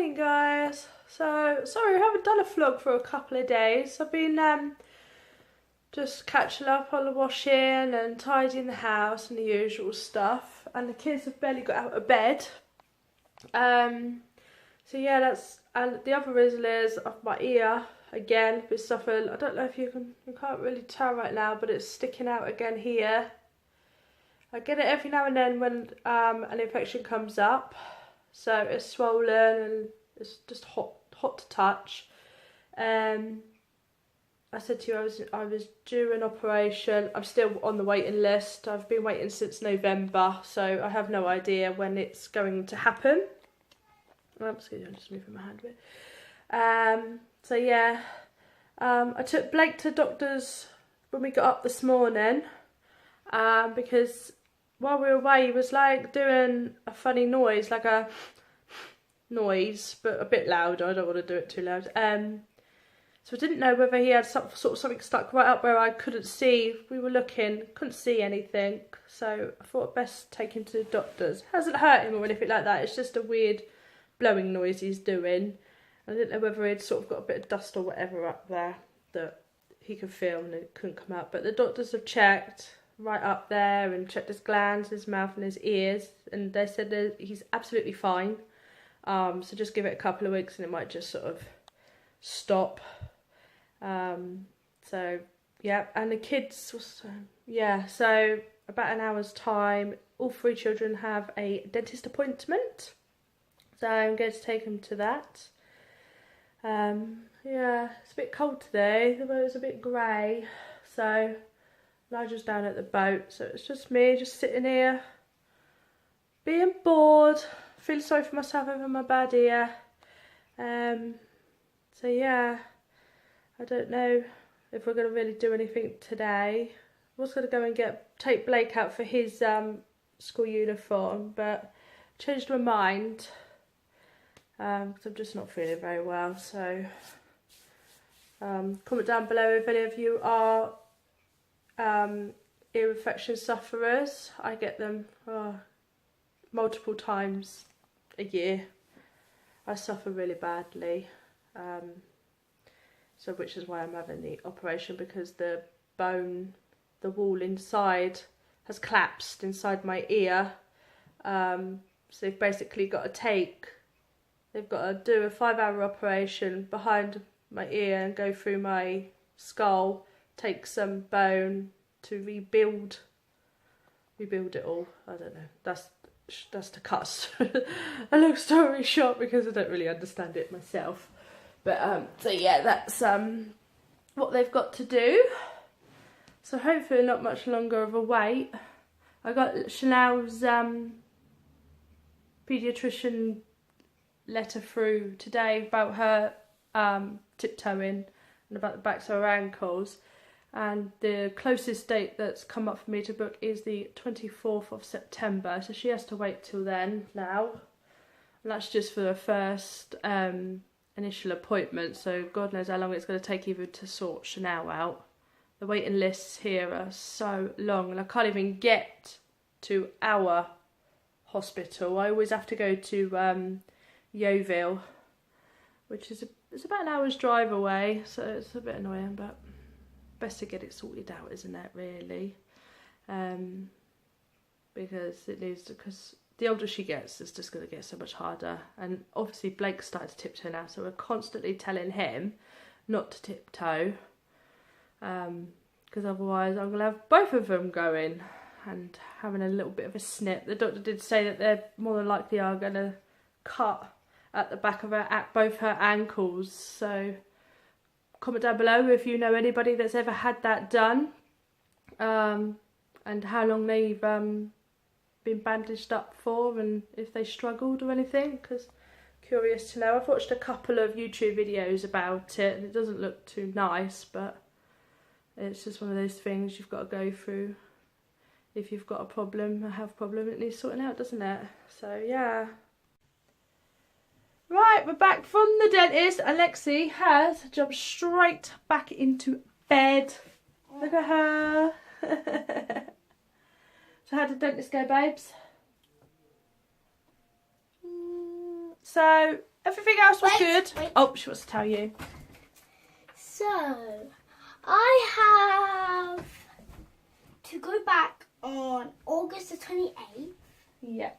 morning guys. So sorry I haven't done a vlog for a couple of days. I've been just catching up on the washing and tidying the house and the usual stuff, and the kids have barely got out of bed. So yeah, that's, and the other reason is of my ear again, been suffering. I don't know if you can't really tell right now, but it's sticking out again here. I get it every now and then when an infection comes up. So it's swollen and it's just hot to touch. I said to you I was due an operation. I'm still on the waiting list. I've been waiting since November, so I have no idea when it's going to happen. I'm just moving my hand a bit. So yeah, I took Blake to the doctor's when we got up this morning, because while we were away he was like doing a funny noise, like a noise, but a bit louder. I don't want to do it too loud. So I didn't know whether he had something stuck right up where I couldn't see. We were looking, couldn't see anything. So I thought best take him to the doctor's. Hasn't hurt him or anything like that. It's just a weird blowing noise he's doing. I didn't know whether he'd sort of got a bit of dust or whatever up there that he could feel and it couldn't come out. But the doctors have checked right up there and checked his glands, his mouth and his ears, and they said that he's absolutely fine. So just give it a couple of weeks and it might just sort of stop. So yeah, and the kids, yeah, so about an hour's time, all three children have a dentist appointment. So I'm going to take them to that. Yeah, it's a bit cold today. The weather's a bit grey. So Nigel's down at the boat, so it's just me just sitting here being bored, feeling sorry for myself over my bad ear. So yeah, I don't know if we're going to really do anything today. I was going to go and take Blake out for his school uniform, but changed my mind because I'm just not feeling very well. So comment down below if any of you are ear infection sufferers. I get them multiple times a year. I suffer really badly, so which is why I'm having the operation, because the bone, the wall inside has collapsed inside my ear. So they've basically got to do a 5-hour operation behind my ear and go through my skull, take some bone to rebuild it all. I don't know, that's to cut a long story short, because I don't really understand it myself. But so yeah, that's what they've got to do. So hopefully not much longer of a wait. I got Chanel's paediatrician letter through today about her tiptoeing and about the backs of her ankles, and the closest date that's come up for me to book is the 24th of September, so she has to wait till then now, and that's just for the first initial appointment, so God knows how long it's going to take even to sort Chanel out. The waiting lists here are so long, and I can't even get to our hospital. I always have to go to Yeovil, which is it's about an hour's drive away, so it's a bit annoying, but best to get it sorted out, isn't it, really? Because the older she gets, it's just going to get so much harder. And obviously Blake's started to tiptoe now, so we're constantly telling him not to tiptoe, because otherwise I'm going to have both of them going and having a little bit of a snip. The doctor did say that they're more than likely are going to cut at the back of both her ankles. So comment down below if you know anybody that's ever had that done, and how long they've been bandaged up for, and if they struggled or anything, because curious to know. I've watched a couple of YouTube videos about it and it doesn't look too nice, but it's just one of those things you've got to go through if you've got a problem, a health problem. It needs sorting out, doesn't it? So yeah. Right, we're back from the dentist. Alexi has jumped straight back into bed. Look at her. So how did the dentist go, babes? So Everything else was good. Wait. Oh, she wants to tell you. So, I have to go back on August the 28th Yeah.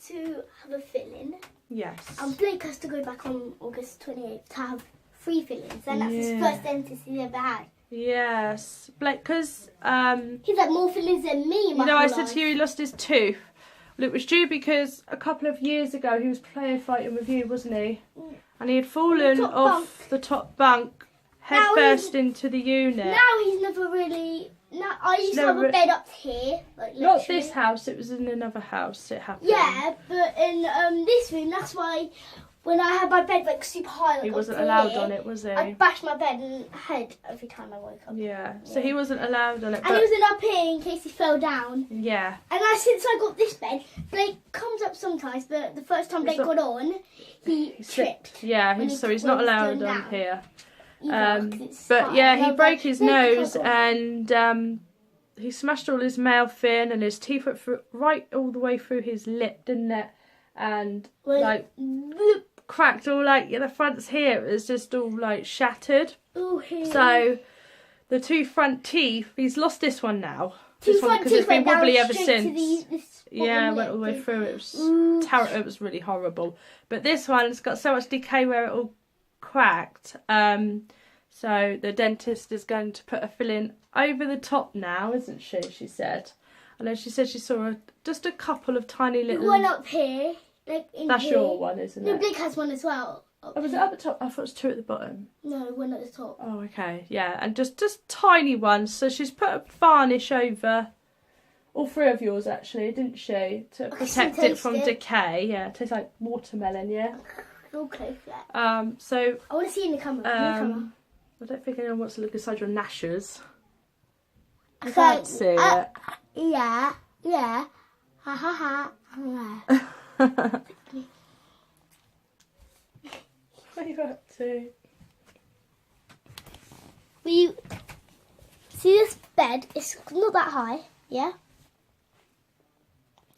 to have a fill-in. Yes. And Blake has to go back on August 28th to have 3 fill-ins. And that's his Yeah. first dentist he's ever had. Yes. Blake, because, He's had more fill-ins than me. you know, I said to you he lost his tooth. Well, it was due because a couple of years ago he was fighting with you, wasn't he? Mm. And he had fallen Top off bunk. the top bunk, head Now first into the unit. Now he's never really... Now, I used to have Never- a bed up here. Like, Not literally. this house, it was in another house it happened. Yeah, but in this room, that's why when I had my bed like super high, like He wasn't up to allowed here, on it, was he? I'd bash my bed and head every time I woke up. Yeah, so he wasn't allowed on it. And But he wasn't up here in case he fell down. yeah, And since I got this bed, Blake comes up sometimes, but the first time Blake not- got on, he tripped. yeah, When so he- he's when not he's allowed going on down. here. Either, 'cause it's But hard. yeah, And I he was broke like, his "Blake, you nose can't go on." and he smashed all his mouth in, and his teeth went through, right all the way through his lip, didn't it? And Well, like bloop. cracked all like the fronts here. It was just all like shattered. Ooh, here. So the 2 front teeth, he's lost this one now. Two This one front because it's teeth been went down wobbly ever straight since. to this Yeah, bottom went all the way lip. through. It was Ooh. terrible. It was really horrible. But this one's got so much decay where it all cracked. So the dentist is going to put a filling over the top now, isn't she? She said. And then she said she saw just a couple of tiny little. One up here, like in That's here. your one, isn't No, it? Blake has one as well. Oh, was it at the top? I thought it was 2 at the bottom. No, one at the top. Oh, okay. Yeah, and just tiny ones. So she's put a varnish over all 3 of yours, actually, didn't she? To can protect it taste from it. decay. Yeah, it tastes like watermelon, yeah. All close flat. So I want to see in the camera. In the camera. I don't think anyone wants to look inside your gnashers. I So, can't see it. Yeah, yeah. Ha ha ha. What are you up to? Will you see this bed? It's not that high. Yeah.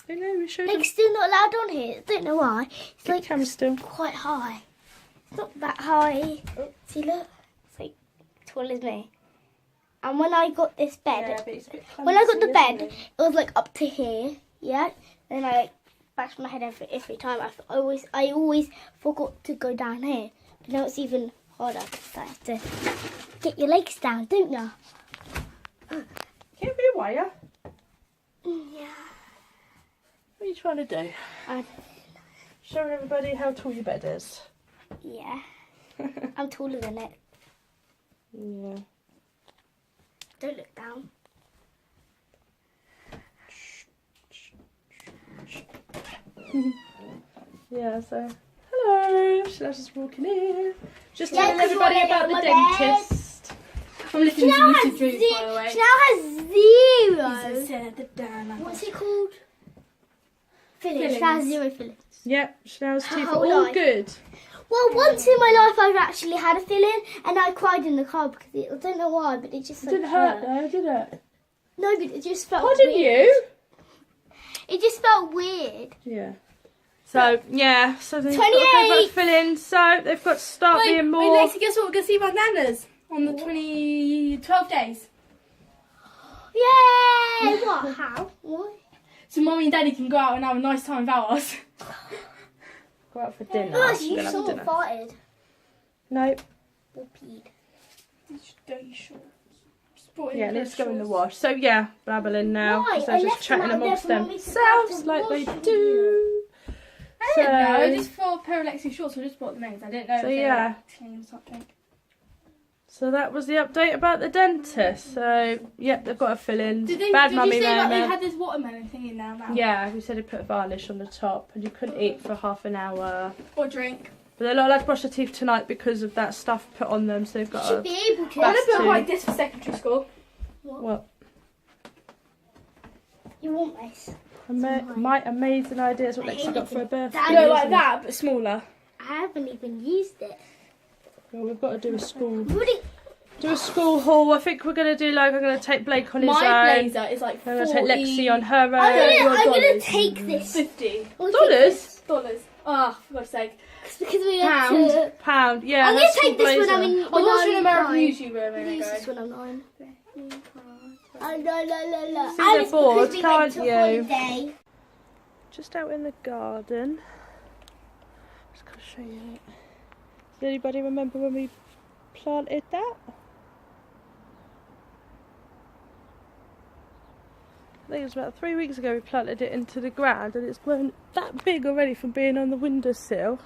I know, we showed them. Blake's still not allowed on here. I don't know why. It's Get like the camera still. quite high. It's not that high. See, look. It's like tall as me. And when I got this bed, but it's a bit when I got the clumsy, bed, isn't it was like up to here. Yeah. Then I like bashed my head every time. I always forgot to go down here. But now it's even harder. So I have to get your legs down, don't you? Can't be a wire. Yeah. What are you trying to do? Showing everybody how tall your bed is. Yeah. I'm taller than it. Yeah. Don't look down. Yeah, so hello. Shall's just walking in. Just Yeah, telling 'cause everybody you're about the on my bed. dentist. I'm listening to Chanel Lucid has, Dreams, by the way. Chanel has 0. What's What's it called? Fillings. Fillings. She has 0 fillings. Yep, Chanel's teeth How are all life. good. Well, once in my life I've actually had a filling and I cried in the car because I don't know why, but it just It like, didn't hurt though, did it? No, but it just felt Oh, didn't weird. you? It just felt weird. Yeah. So yeah, so they've got 28. to fill in. So they've got to start being more. Lacey, guess what? We're going to see my nanas on the 12 days. Yay! What? How? What? So Mummy and Daddy can go out and have a nice time without us. Go out for dinner. Oh, We're you gonna have sort of dinner. farted. Nope. Or peed. You should go, you should. Sporting Yeah, let's go in the shorts. wash. So yeah, babbling now. Why? 'Cause I they're just left them chatting out there amongst for Mummy to themselves have to like they wash do. I didn't know. I just thought a pair of Lexi shorts. I just bought them in. I didn't know So, if they yeah. were clean or something. So that was the update about the dentist. So yep, they've got a fill in. Did Bad you mummy say like they man. had this watermelon thing in there now? Yeah, we said he put a varnish on the top and you couldn't eat for half an hour. Or drink. But they're not allowed to brush their teeth tonight because of that stuff put on them. So they've got Should to. be able to. I want That's to put two. like this for secondary school. What? You want this? My amazing ideas what I Lexi hate got it. for her birthday. That- No, know, like isn't it? that, but smaller. I haven't even used it. Well, we've got to do a school. Would it? Do a school haul. I think we're going to do like, I'm going to take Blake on his My own. blazer is like I'm 40. going to take Lexi on her own. I'm gonna $30. take this. $50. I'm gonna take this. Dollars. Oh, for God's sake. Because we have to... Pound, yeah. I'm going to take this when I'm in... I watched an American 9. YouTuber a minute Use ago. this when I'm 9. See, they're bored, can't you? Holiday. Just out in the garden. Just gonna show you it. Does anybody remember when we planted that? I think it was about 3 weeks ago we planted it into the ground, and it's grown that big already from being on the windowsill.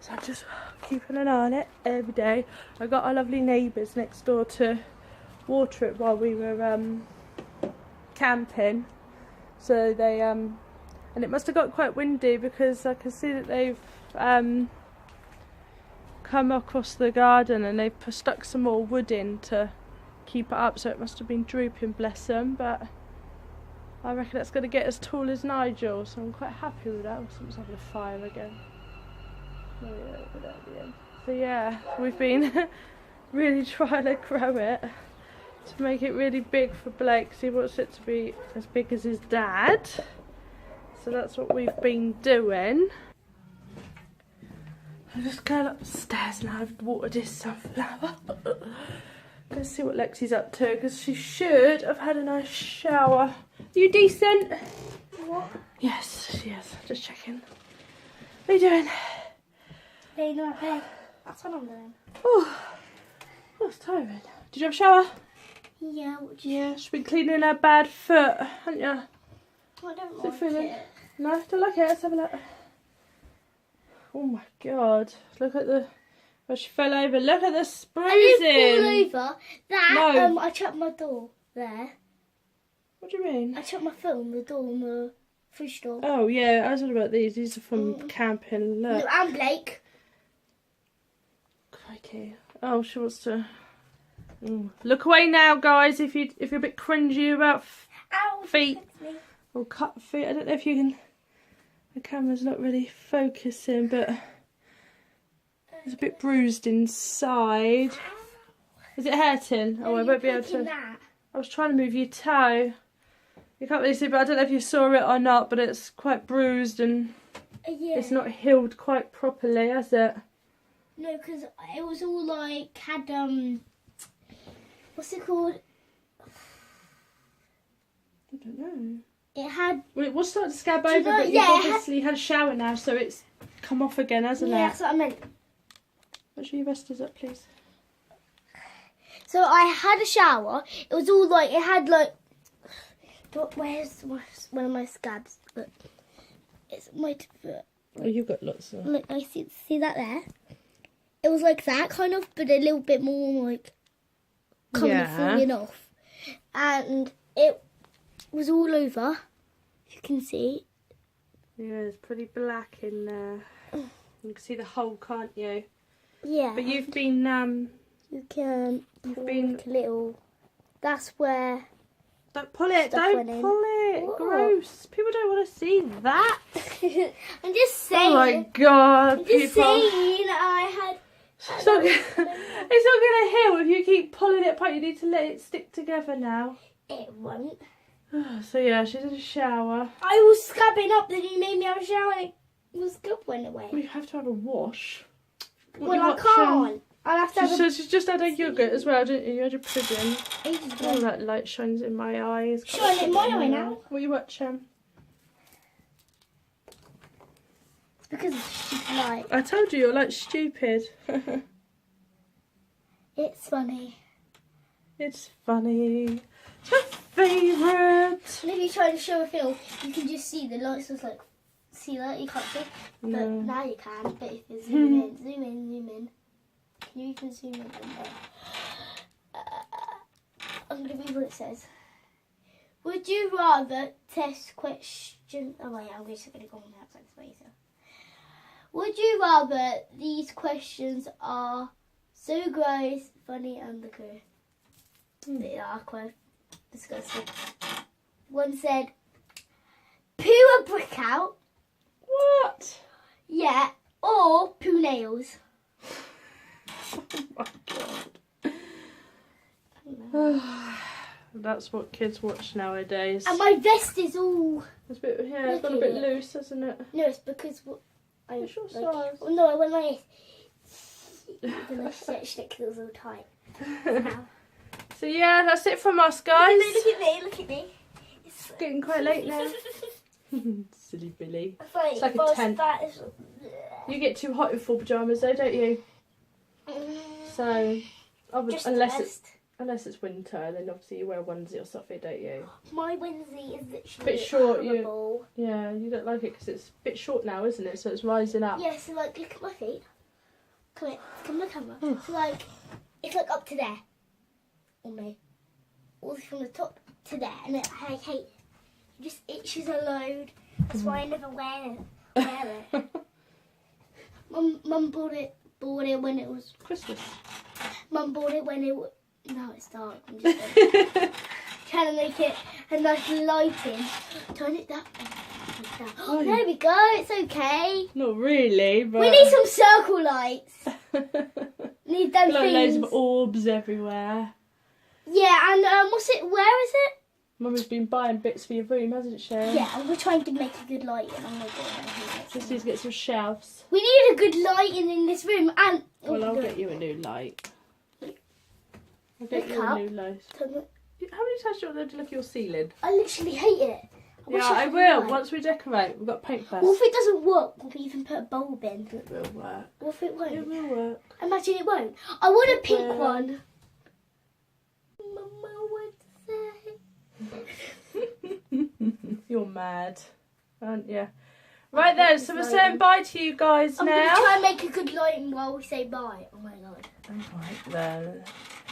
So I'm just keeping an eye on it every day. I got our lovely neighbours next door to water it while we were camping. So they and it must have got quite windy because I can see that they've come across the garden and they've stuck some more wood in to keep it up, so it must have been drooping, bless them. But I reckon it's going to get as tall as Nigel, so I'm quite happy with that. Someone's having a fire again. Oh, yeah, look at that at the end. So yeah, we've been really trying to grow it to make it really big for Blake. He wants it to be as big as his dad. So that's what we've been doing. I'm just going upstairs now. I've watered this sunflower. Let's see what Lexi's up to, because she should have had a nice shower. You decent? What? Yes, she is. Just checking. What are you doing? Laying on my bed. That's what I'm doing. Oh, that's tiring. Did you have a shower? Yeah, Yeah, she's been cleaning her bad foot, haven't you? I don't Is it like feeling? it. No, don't like it. Let's have a look. Oh my god! Look at the where she fell over. Look at the I didn't bruising. fall over. That No. I chopped my door there. What do you mean? I chopped my foot on the door on the fridge door. Oh yeah, I was talking about these. These are from camping. Look. No, and Blake. Crikey. Oh, she wants to. Look away now, guys. If you're a bit cringy about Ow, feet me. or cut feet, I don't know if you can. The camera's not really focusing, but it's a bit bruised inside. Is it hurting? Oh, I won't be able to. That. I was trying to move your toe. You can't really see, but I don't know if you saw it or not, but it's quite bruised and Yeah. it's not healed quite properly, has it? No, because it was all like had what's it called? I don't know. It had Well, it was starting to scab Do you over, know- but yeah, you've obviously had a shower now, so it's come off again, hasn't yeah, it? that's what I meant. Make sure your vest is up, please. So I had a shower. It was all like it had like. But where's one of my scabs? Look, it's my foot. Oh, you've got lots of. Look, I see that there. It was like that kind of, but a little bit more like kind of falling off, and it was all over. You can see. Yeah, it's pretty black in there. You can see the hole, can't you? Yeah. But you've been You can. You've been. Like a little. That's where. Don't pull it! Stuff Don't went in. pull it! What? Gross! People don't want to see that. I'm just saying. Oh my god, I'm just people! saying. I had. It's not gonna heal if you keep pulling it apart. You need to let it stick together now. It won't. So yeah, she did a shower. I was scabbing up, then you made me have a shower and it was good went away. We have to have a wash. Well, I can't. I'll have to have So she's just had a yogurt as well, didn't you? You had your pudding. ages Oh, ago. that light shines in my eyes. Shine in my eye now. What are you watching? It's because of stupid light. I told you, you're like stupid. It's funny. It's funny. It's my favourite. And if you try to show a film, you can just see the lights just like, see that? You can't see. But No. now you can. But if you zoom in, zoom in, zoom in. Can you even zoom in from there? I'm going to read what it says. Would you rather test question... Oh wait, I'm just going to go on the outside space. Would you rather these questions are so gross, funny and the truth? They are quite disgusting. One said, poo a brick out. What? Yeah, or poo nails. Oh my god. That's what kids watch nowadays. And my vest is all... It's a bit, yeah, it's got a bit loose, hasn't it? No, it's because I It's your like, size. oh, no, I went like this. Then I stretched it because it was all tight. Now. So yeah, that's it from us, guys. Look at me, look at me. It's Getting quite late now. Silly Billy. It's like a tent. You get too hot in full pyjamas though, don't you? So, Just unless it's winter, then obviously you wear a onesie or something, don't you? My onesie is literally Bit short, horrible. Yeah, you don't like it because it's a bit short now, isn't it? So it's rising up. Yeah, so like, look at my feet. Come here, come to the camera. So like, it's like up to there. On me. All from the top to there. And it just itches a load. That's why I never wear it. Mum bought it when it was Christmas. Mum bought it when it was... No, it's dark. I'm just trying to make it a nice lighting. Turn it that way. Like that. Oh, there we go. It's okay. Not really, but... We need some circle lights. Need them like things. loads of orbs everywhere. Yeah, and what's it? Where is it? Mummy's been buying bits for your room, hasn't she? Yeah, and we're trying to make a good lighting. Oh my god. Just need to get some shelves. We need a good lighting in this room, and... Well, I'll get you a new light. I'll get you a new light. How many times do you want them to look at your ceiling? I literally hate it. Yeah, I will. Once we decorate, we've got paint first. What if it doesn't work? Will we even put a bulb in? It will work. What if it won't? It will work. Imagine it won't. I want a pink one. Mama, what to say? You're mad, aren't you? Right then, so we're saying bye to you guys I'm now. going to try and make a good lighting while we say bye. Oh my god. Alright then.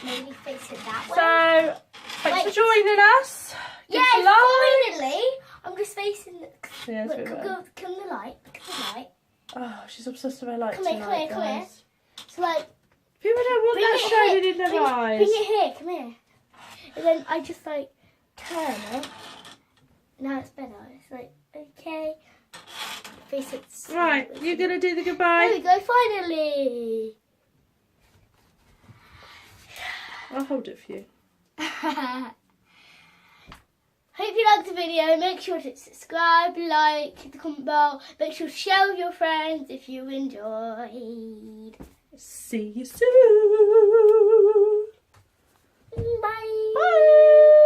Maybe face it that way. So, thanks for joining us. Yeah, It's finally. I'm just facing the... Yeah, it's a Look, bit better. come the light. Look at the light. Oh, she's obsessed with her light Come here, tonight, come here. guys. So like... People don't want Bring that it shining here. in their Bring eyes. it here, come here. And then I just like turn it. Now it's better. It's like, okay. Face it. Right, you're going to do the goodbye? There we go, finally. I'll hold it for you. Hope you liked the video. Make sure to subscribe, like, hit the comment bell. Make sure to share with your friends if you enjoyed. See you soon. Bye. Bye.